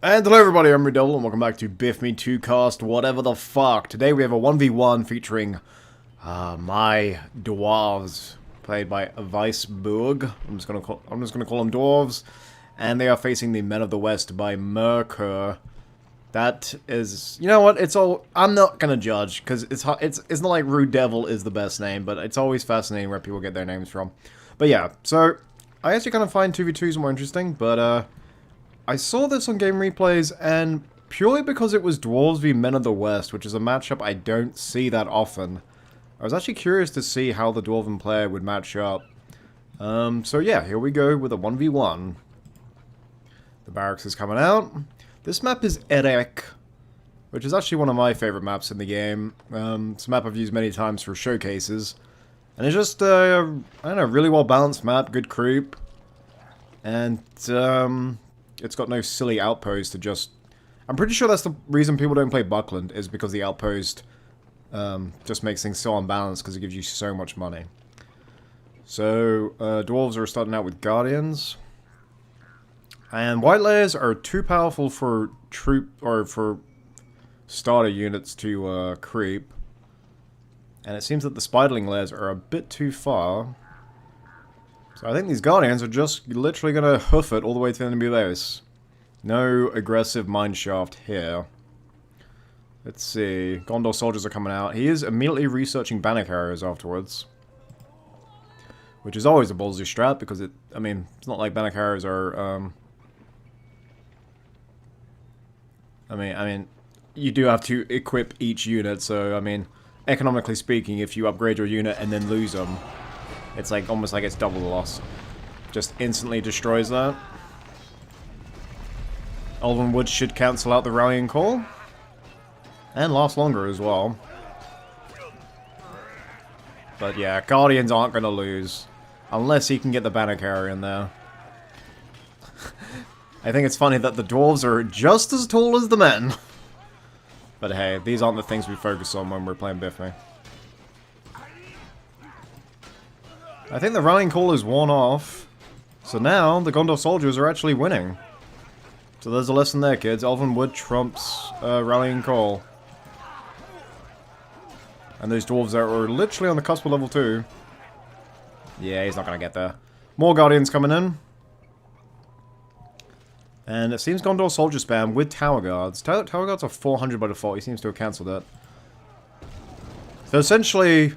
And hello everybody, I'm RuudDevil and welcome back to BFME2 cast, whatever the fuck. Today we have a 1v1 featuring my Dwarves, played by Weissburg. I'm just gonna call them Dwarves. And they are facing the Men of the West by Merkur. That is, you know what, I'm not gonna judge, because it's not like RuudDevil is the best name, but it's always fascinating where people get their names from. But yeah, so, I actually kind of find 2v2s more interesting, but I saw this on game replays, and purely because it was Dwarves v Men of the West, which is a matchup I don't see that often, I was actually curious to see how the Dwarven player would match up. So yeah, here we go with a 1v1. The barracks is coming out. This map is Eric, which is actually one of my favorite maps in the game. It's a map I've used many times for showcases. And it's just, I don't know, really well balanced map, good creep. And, it's got no silly outpost to just... I'm pretty sure that's the reason people don't play Buckland, is because the outpost just makes things so unbalanced because it gives you so much money. So, Dwarves are starting out with Guardians. And White Layers are too powerful for for starter units to creep. And it seems that the Spiderling Layers are a bit too far. So I think these Guardians are just literally going to hoof it all the way to the enemy base. No aggressive mineshaft here. Let's see. Gondor soldiers are coming out. He is immediately researching banner carriers afterwards. Which is always a ballsy strat because it's not like banner carriers are, you do have to equip each unit, so, economically speaking, if you upgrade your unit and then lose them, it's like almost like it's double the loss. Just instantly destroys that. Elven Wood should cancel out the rallying call. And last longer as well. But yeah, Guardians aren't going to lose. Unless he can get the banner carrier in there. I think it's funny that the Dwarves are just as tall as the men. But hey, these aren't the things we focus on when we're playing BFME. I think the rallying call is worn off. So now, the Gondor soldiers are actually winning. So there's a lesson there, kids. Elven Wood trumps rallying call. And those Dwarves that were literally on the cusp of level 2. Yeah, he's not going to get there. More Guardians coming in. And it seems Gondor soldier spam with Tower Guards. Tower Guards are 400 by default. He seems to have cancelled it. So essentially,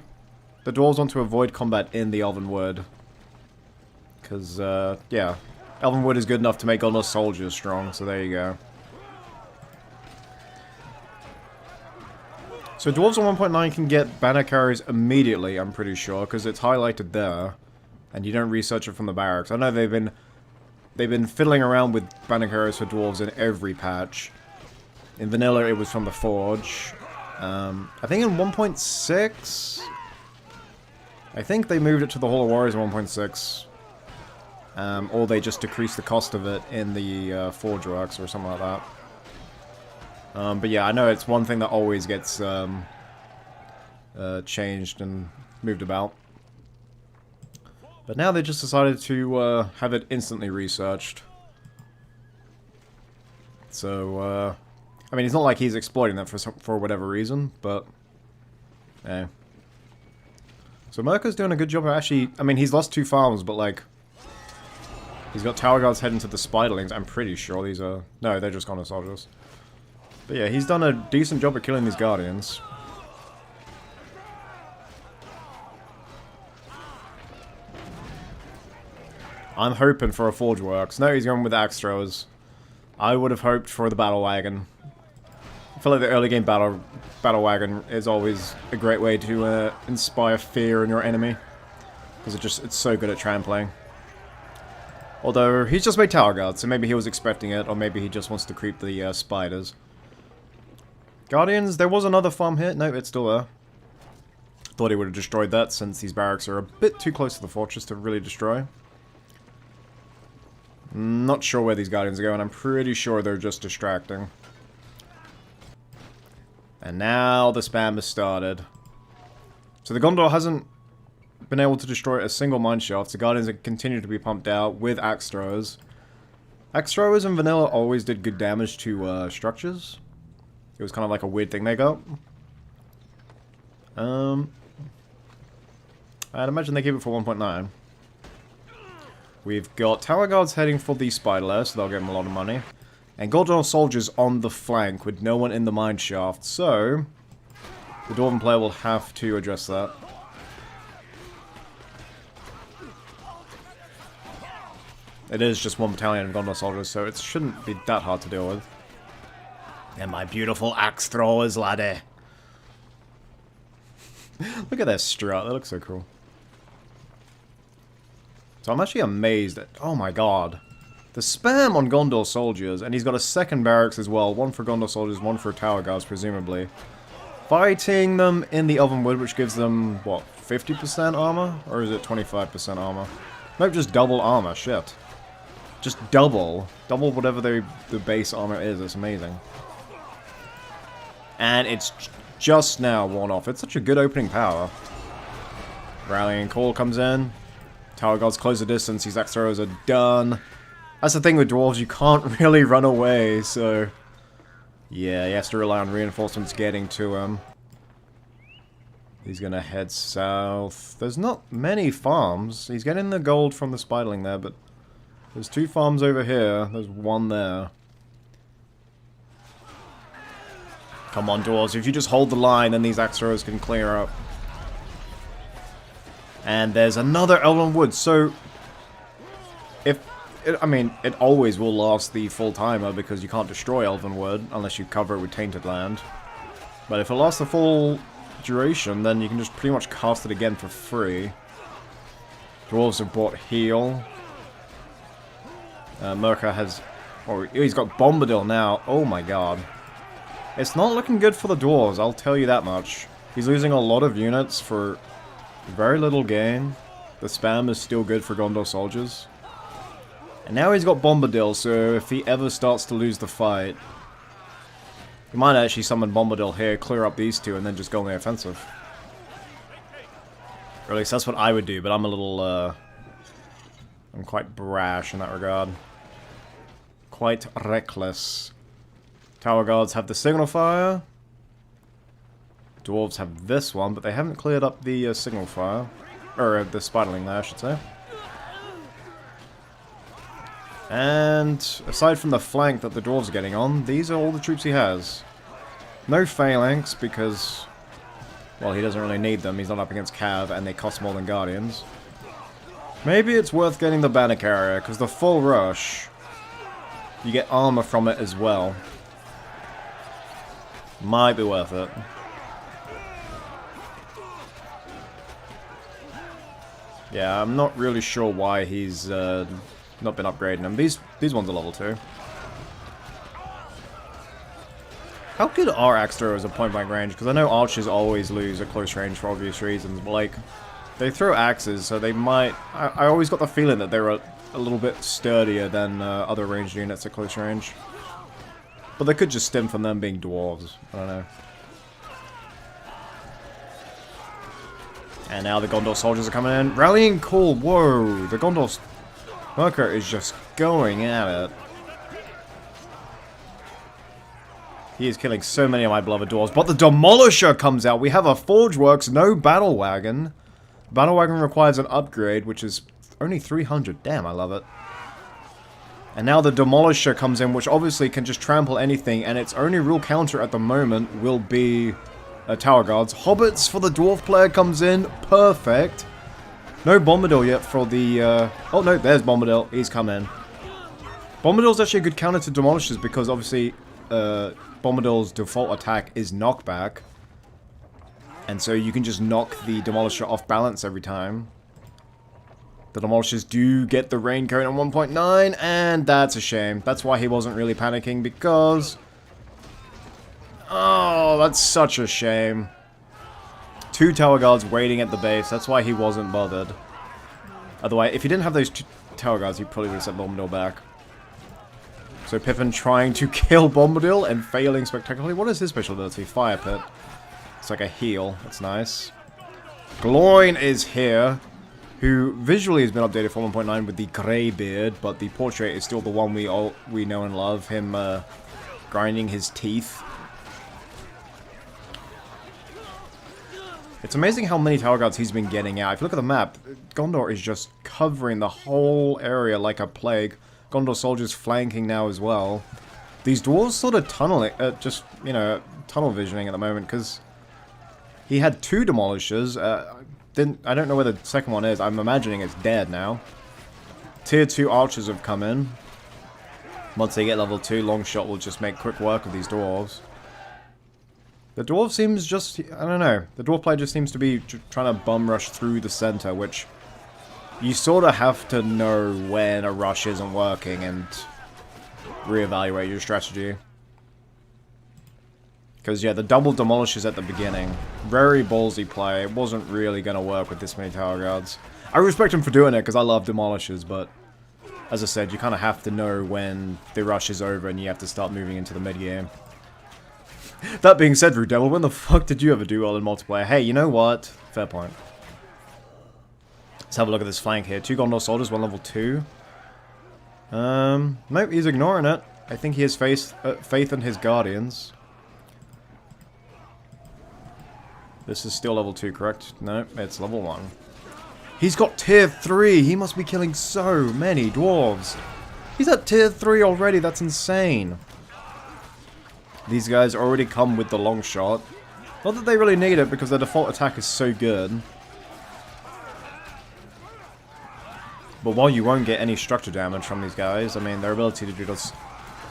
the Dwarves want to avoid combat in the Elven Wood. Because, yeah. Elven Wood is good enough to make Gondor soldiers strong, so there you go. So Dwarves on 1.9 can get banner carriers immediately, I'm pretty sure, because it's highlighted there. And you don't research it from the barracks. I know they've been fiddling around with banner carriers for Dwarves in every patch. In Vanilla, it was from the Forge. I think in 1.6... I think they moved it to the Hall of Warriors in 1.6. Or they just decreased the cost of it in the Forge Works or something like that. But yeah, I know it's one thing that always gets changed and moved about. But now they just decided to have it instantly researched. So, it's not like he's exploiting that for whatever reason, but... yeah. So Merkur's doing a good job of actually... he's lost 2 farms, but like... he's got Tower Guards heading to the Spiderlings. I'm pretty sure these are... no, they're just Gondor soldiers. But yeah, he's done a decent job of killing these Guardians. I'm hoping for a Forge Works. No, he's going with Axe Throwers. I would have hoped for the Battle Wagon. I feel like the early game Battle Wagon is always a great way to inspire fear in your enemy. Because it's so good at trampling. Although, he's just made Tower Guards, so maybe he was expecting it, or maybe he just wants to creep the spiders. Guardians, there was another farm hit. No, it's still there. Thought he would have destroyed that, since these barracks are a bit too close to the fortress to really destroy. Not sure where these Guardians are going. I'm pretty sure they're just distracting. And now the spam has started. So the Gondor hasn't been able to destroy a single mineshaft. The Guardians have continued to be pumped out with axe throwers. Axe throwers in vanilla always did good damage to structures. It was kind of like a weird thing they got. I'd imagine they gave it for 1.9. We've got Tower Guards heading for the Spider Lair, so they'll give them a lot of money. And Gondor soldiers on the flank with no one in the mine shaft, so the Dwarven player will have to address that. It is just one battalion of Gondor soldiers, so it shouldn't be that hard to deal with. And my beautiful axe throwers, laddie. Look at their strut, that looks so cool. So I'm actually amazed at... Oh my god. The spam on Gondor soldiers, and he's got a second barracks as well. One for Gondor soldiers, one for Tower Guards, presumably. Fighting them in the Ovenwood, which gives them, what, 50% armor? Or is it 25% armor? Nope, just double armor, shit. Just double. Double whatever the base armor is, it's amazing. And it's just now worn off. It's such a good opening power. Rallying Call comes in. Tower Guards close the distance, these axe throwers are done. That's the thing with dwarves, you can't really run away, so... Yeah, he has to rely on reinforcements getting to him. He's gonna head south. There's not many farms. He's getting the gold from the spiderling there, but... There's 2 farms over here. There's 1 there. Come on, dwarves. If you just hold the line, then these axe throwers can clear up. And there's another Elven Wood, so... I mean, it always will last the full timer because you can't destroy Elven Wood unless you cover it with Tainted Land. But if it lasts the full duration, then you can just pretty much cast it again for free. Dwarves have bought heal. Merkur has... Oh, he's got Bombadil now. Oh my god. It's not looking good for the dwarves, I'll tell you that much. He's losing a lot of units for very little gain. The spam is still good for Gondor soldiers. And now he's got Bombadil, so if he ever starts to lose the fight, he might actually summon Bombadil here, clear up these 2, and then just go on the offensive. Or at least that's what I would do, but I'm a little, I'm quite brash in that regard. Quite reckless. Tower Guards have the Signal Fire. Dwarves have this one, but they haven't cleared up the Signal Fire. Or the Spiderling there, I should say. And aside from the flank that the dwarves are getting on, these are all the troops he has. No phalanx because, well, he doesn't really need them. He's not up against Cav and they cost more than Guardians. Maybe it's worth getting the Banner Carrier because the full rush, you get armor from it as well. Might be worth it. Yeah, I'm not really sure why he's not been upgrading them. These ones are level 2. How good are axe throwers at point blank range? Because I know archers always lose at close range for obvious reasons, but like, they throw axes, so they might... I always got the feeling that they were a little bit sturdier than other ranged units at close range. But they could just stem from them being dwarves. I don't know. And now the Gondor soldiers are coming in. Rallying Call, whoa! The Gondor... Merkur is just going at it. He is killing so many of my beloved dwarves. But the Demolisher comes out. We have a Forge Works, no Battle Wagon. Battle Wagon requires an upgrade, which is only 300. Damn, I love it. And now the Demolisher comes in, which obviously can just trample anything. And its only real counter at the moment will be Tower Guards. Hobbits for the Dwarf player comes in. Perfect. No Bombadil yet for the... Oh no, there's Bombadil. He's come in. Bombadil's actually a good counter to Demolishers because obviously Bombadil's default attack is knockback. And so you can just knock the Demolisher off balance every time. The Demolishers do get the rain cone on 1.9, and that's a shame. That's why he wasn't really panicking because... Oh, that's such a shame. 2 Tower Guards waiting at the base. That's why he wasn't bothered. Otherwise, if he didn't have those 2 Tower Guards, he probably would have sent Bombadil back. So Pippin trying to kill Bombadil and failing spectacularly. What is his special ability? Fire Pit. It's like a heal. That's nice. Gloin is here. who visually has been updated for 1.9 with the grey beard, but the portrait is still the one we know and love, him grinding his teeth. It's amazing how many tower guards he's been getting out. If you look at the map, Gondor is just covering the whole area like a plague. Gondor soldiers flanking now as well. These dwarves sort of tunneling, just, you know, tunnel visioning at the moment, because he had 2 demolishers. I don't know where the second one is. I'm imagining it's dead now. Tier 2 archers have come in. Once they get level 2, long shot will just make quick work of these dwarves. The dwarf seems just, I don't know, the dwarf player just seems to be trying to bum rush through the center, which you sort of have to know when a rush isn't working and reevaluate your strategy. Because, yeah, the double demolishes at the beginning. Very ballsy play. It wasn't really going to work with this many tower guards. I respect him for doing it because I love demolishes, but as I said, you kind of have to know when the rush is over and you have to start moving into the mid-game. That being said, RuudDevil, when the fuck did you ever do well in multiplayer? Hey, you know what? Fair point. Let's have a look at this flank here. 2 Gondor soldiers, 1 level 2. Nope, he's ignoring it. I think he has faith in his guardians. This is still level 2, correct? No, it's level 1. He's got tier 3! He must be killing so many dwarves! He's at tier 3 already, that's insane! These guys already come with the long shot. Not that they really need it, because their default attack is so good. But while you won't get any structure damage from these guys, I mean, their ability to just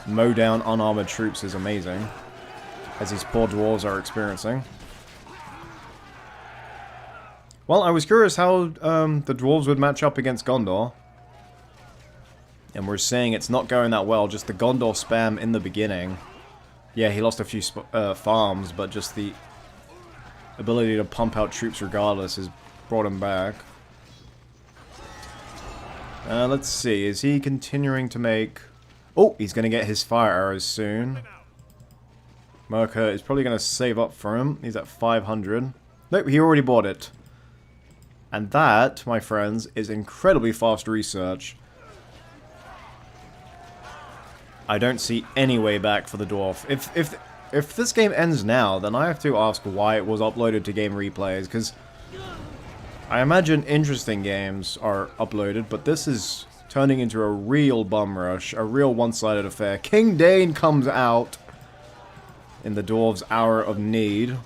mow down unarmored troops is amazing. As these poor dwarves are experiencing. Well, I was curious how the dwarves would match up against Gondor. And we're seeing it's not going that well, just the Gondor spam in the beginning. Yeah, he lost a few farms, but just the ability to pump out troops regardless has brought him back. Let's see, is he continuing to make... Oh, he's going to get his fire arrows soon. Merkur is probably going to save up for him. He's at 500. Nope, he already bought it. And that, my friends, is incredibly fast research. I don't see any way back for the dwarf. If this game ends now, then I have to ask why it was uploaded to game replays, because I imagine interesting games are uploaded, but this is turning into a real bum rush, a real one-sided affair. King Dain comes out in the dwarves' hour of need.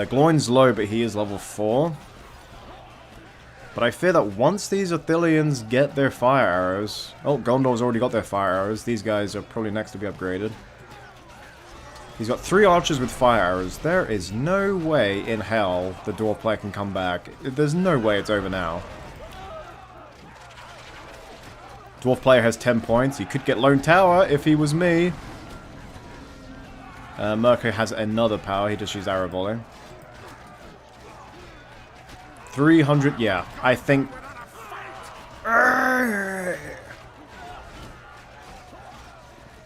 Gloin's low, but he is level 4. But I fear that once these Athelians get their fire arrows... Oh, Gondor's already got their fire arrows. These guys are probably next to be upgraded. He's got 3 archers with fire arrows. There is no way in hell the dwarf player can come back. There's no way it's over now. Dwarf player has 10 points. He could get Lone Tower if he was me. Merkur has another power. He just used arrow volley. 300, yeah, I think...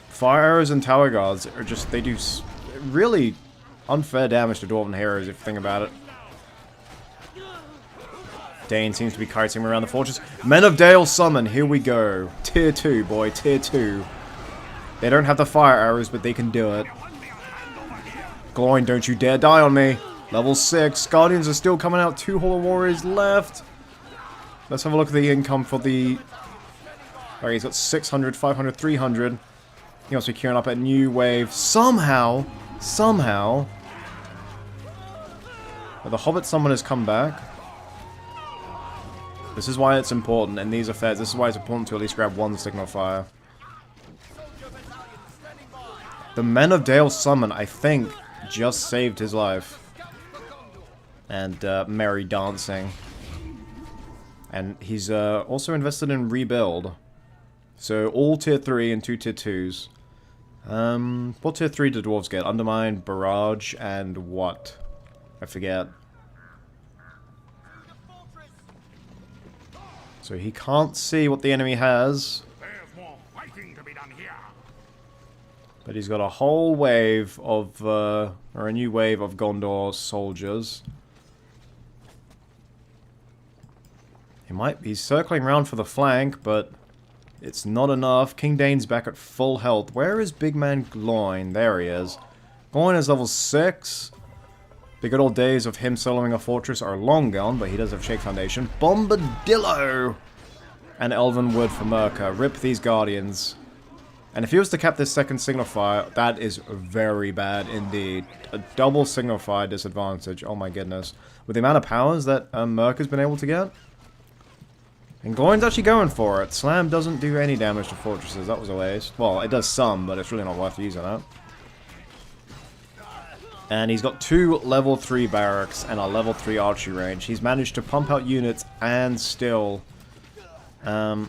Fire arrows and tower guards are just, they do really unfair damage to dwarven heroes if you think about it. Dain seems to be kiting around the fortress. Men of Dale summon, here we go. Tier 2, boy, tier 2. They don't have the fire arrows, but they can do it. Gloin, don't you dare die on me. Level 6. Guardians are still coming out. 2 Holo Warriors left. Let's have a look at the income for the... Alright, he's got 600, 500, 300. He must be queuing up a new wave. Somehow... The Hobbit Summon has come back. This is why it's important in these affairs. This is why it's important to at least grab 1 Signal Fire. The Men of Dale Summon, I think, just saved his life. And merry dancing. And he's also invested in Rebuild. So all tier 3 and 2 tier 2s. What tier 3 did dwarves get? Undermine, Barrage, and what? I forget. So he can't see what the enemy has. But he's got a whole wave of, or a new wave of Gondor soldiers. He's circling around for the flank, but it's not enough. King Dain's back at full health. Where is big man Gloin? There he is. Gloin is level 6. The good old days of him soloing a fortress are long gone, but he does have Shake Foundation. Bombadillo! And Elven Wood for Merkur. Rip these Guardians. And if he was to cap this second Signal Fire, that is very bad indeed. A double Signal Fire disadvantage. Oh my goodness. With the amount of powers that Merkur's been able to get. And Gloin's actually going for it. Slam doesn't do any damage to fortresses. That was a waste. Well, it does some, but it's really not worth using it. And he's got 2 level 3 barracks and a level 3 archery range. He's managed to pump out units and still get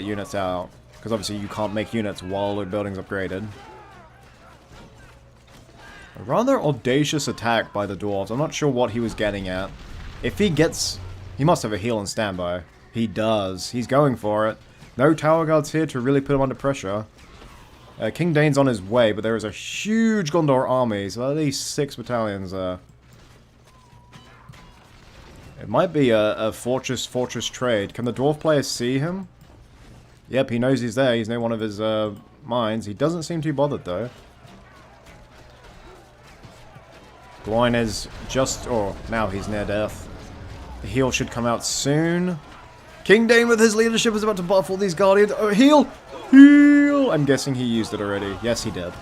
units out. Because obviously you can't make units while the building's upgraded. A rather audacious attack by the Dwarves. I'm not sure what he was getting at. If he gets... He must have a heal on standby. He does. He's going for it. No tower guards here to really put him under pressure. King Dain's on his way, but there is a huge Gondor army. So at least 6 battalions there. It might be a fortress trade. Can the dwarf player see him? Yep, he knows he's there. He's near one of his mines. He doesn't seem too bothered though. Gloin is just... Oh, now he's near death. The heal should come out soon. King Dain with his leadership is about to buff all these guardians. Oh, heal! Heal! I'm guessing he used it already. Yes, he did.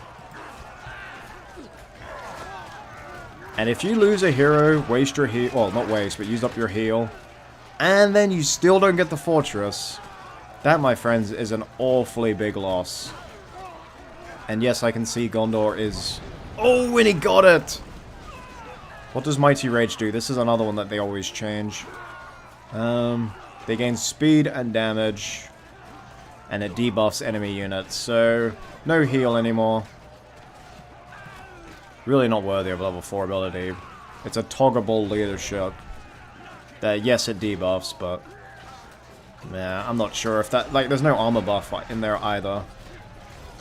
And if you lose a hero, waste your heal... Well, not waste, but use up your heal. And then you still don't get the fortress. That, my friends, is an awfully big loss. And yes, I can see Gondor is... Oh, and he got it! What does Mighty Rage do? This is another one that they always change. They gain speed and damage. And it debuffs enemy units. So, no heal anymore. Really not worthy of level 4 ability. It's a toggleable leadership. That, yes, it debuffs, but... Yeah, I'm not sure if that... Like, there's no armor buff in there either.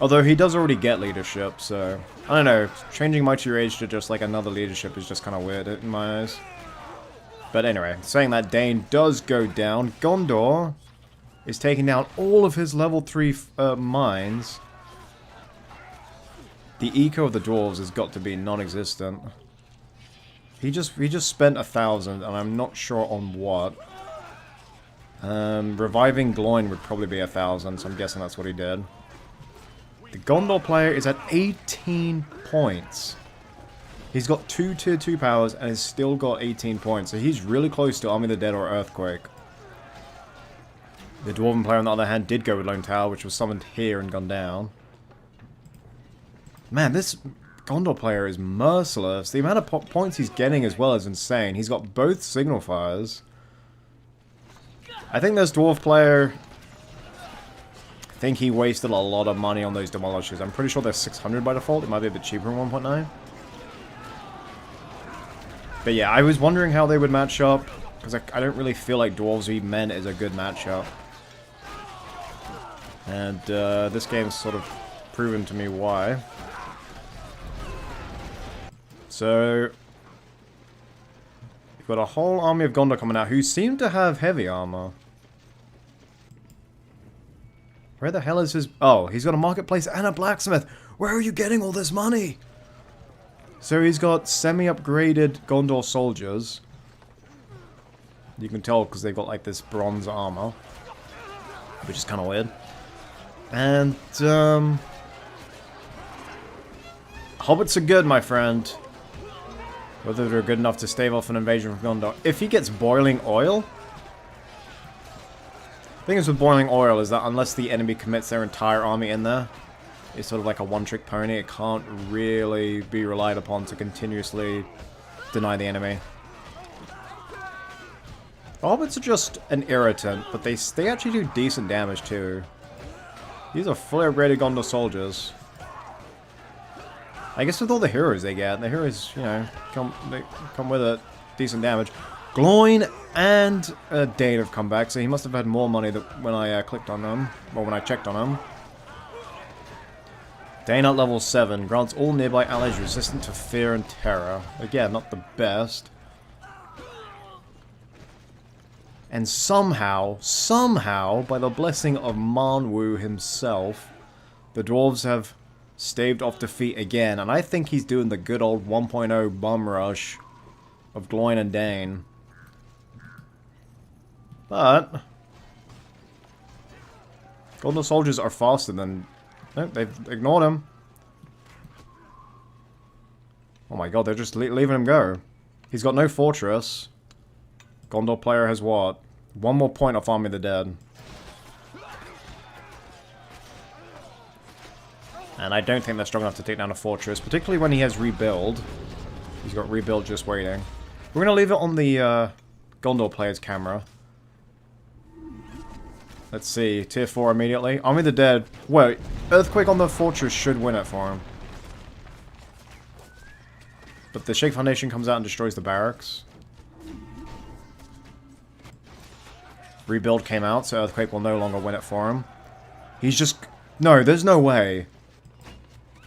Although he does already get leadership, so... I don't know. Changing Mighty Rage to just, like, another leadership is just kind of weird in my eyes. But anyway, saying that, Dain does go down. Gondor is taking down all of his level 3 mines. The eco of the dwarves has got to be non-existent. He just spent 1,000, and I'm not sure on what. Reviving Gloin would probably be 1,000, so I'm guessing that's what he did. The Gondor player is at 18 points. He's got 2 tier 2 powers and has still got 18 points, so he's really close to Army of the Dead or Earthquake. The Dwarven player, on the other hand, did go with Lone Tower, which was summoned here and gone down. Man, this Gondor player is merciless. The amount of points he's getting as well is insane. He's got both Signal Fires. I think this Dwarf player... I think he wasted a lot of money on those Demolishers. I'm pretty sure they're 600 by default. It might be a bit cheaper in 1.9. But yeah, I was wondering how they would match up. Because I don't really feel like Dwarves v Men is a good matchup. And this game's sort of proven to me why. So... You've got a whole army of Gondor coming out who seem to have heavy armor. Where the hell is his... Oh, he's got a marketplace and a blacksmith. Where are you getting all this money? So he's got semi-upgraded Gondor soldiers. You can tell because they've got like this bronze armor. Which is kind of weird. And, hobbits are good, my friend. Whether they're good enough to stave off an invasion from Gondor. If he gets boiling oil... The thing is with boiling oil is that unless the enemy commits their entire army in there, it's sort of like a one-trick pony. It can't really be relied upon to continuously deny the enemy. Hobbits are just an irritant, but they actually do decent damage too. These are fully upgraded Gondor soldiers. I guess with all the heroes they get, the heroes, you know, they come with a decent damage. Gloin and Dain have come back, so he must have had more money than when I clicked on them, or when I checked on them. Dain at level 7 grants all nearby allies resistant to fear and terror. Again, not the best. And somehow, by the blessing of Manwu himself, the Dwarves have staved off defeat again. And I think he's doing the good old 1.0 bum rush of Gloin and Dain. But Gondor soldiers are faster than... Nope, they've ignored him. Oh my god, they're just leaving him go. He's got no fortress. Gondor player has what? One more point off Army of the Dead. And I don't think they're strong enough to take down a fortress, particularly when he has rebuild. He's got rebuild just waiting. We're going to leave it on the Gondor player's camera. Let's see, tier 4 immediately. Army of the Dead. Wait, Earthquake on the fortress should win it for him. But the Shake Foundation comes out and destroys the barracks. Rebuild came out, so Earthquake will no longer win it for him. He's just... No, there's no way.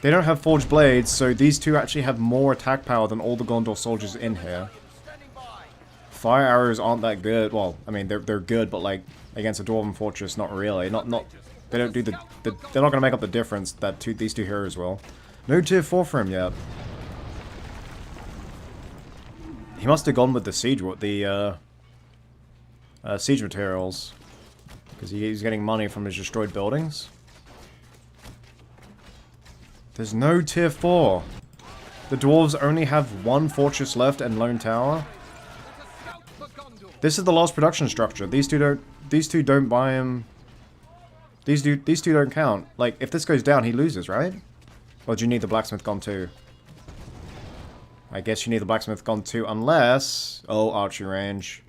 They don't have Forged Blades, so these two actually have more attack power than all the Gondor soldiers in here. Fire arrows aren't that good. Well, I mean, they're good, but like, against a Dwarven fortress, not really. They don't do they're not going to make up the difference that these two heroes will. No tier 4 for him yet. He must have gone with the siege materials, because he's getting money from his destroyed buildings. There's no tier 4. The Dwarves only have one fortress left and Lone Tower. This is the last production structure. These two don't buy him. These two don't count. Like, if this goes down, he loses, right? Or do you need the blacksmith gone too? I guess you need the blacksmith gone too, unless... Oh, archery range.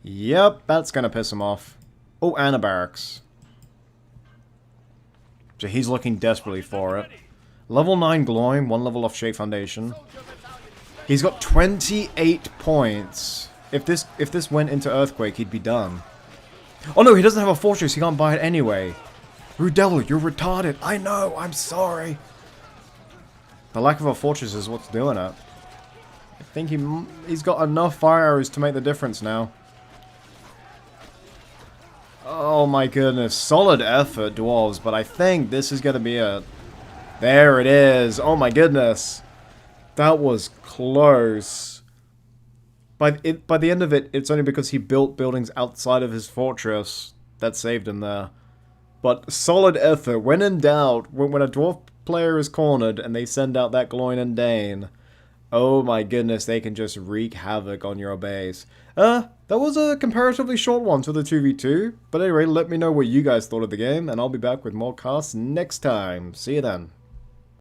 Yep, that's gonna piss him off. Oh, and a barracks. So he's looking desperately for it. Level 9 Gloin, 1 level off Shake Foundation. He's got 28 points. If this went into Earthquake, he'd be done. Oh no, he doesn't have a fortress, he can't buy it anyway. RuudDevil, you're retarded. I know, I'm sorry. The lack of a fortress is what's doing it. I think he's got enough fire arrows to make the difference now. Oh my goodness, solid effort, Dwarves, but I think this is going to be it. There it is. Oh my goodness. That was close. By the end of it, it's only because he built buildings outside of his fortress that saved him there. But solid effort. When in doubt, when a dwarf player is cornered and they send out that Gloin and Dain, oh my goodness, they can just wreak havoc on your base. That was a comparatively short one for the 2v2. But anyway, let me know what you guys thought of the game, and I'll be back with more casts next time. See you then.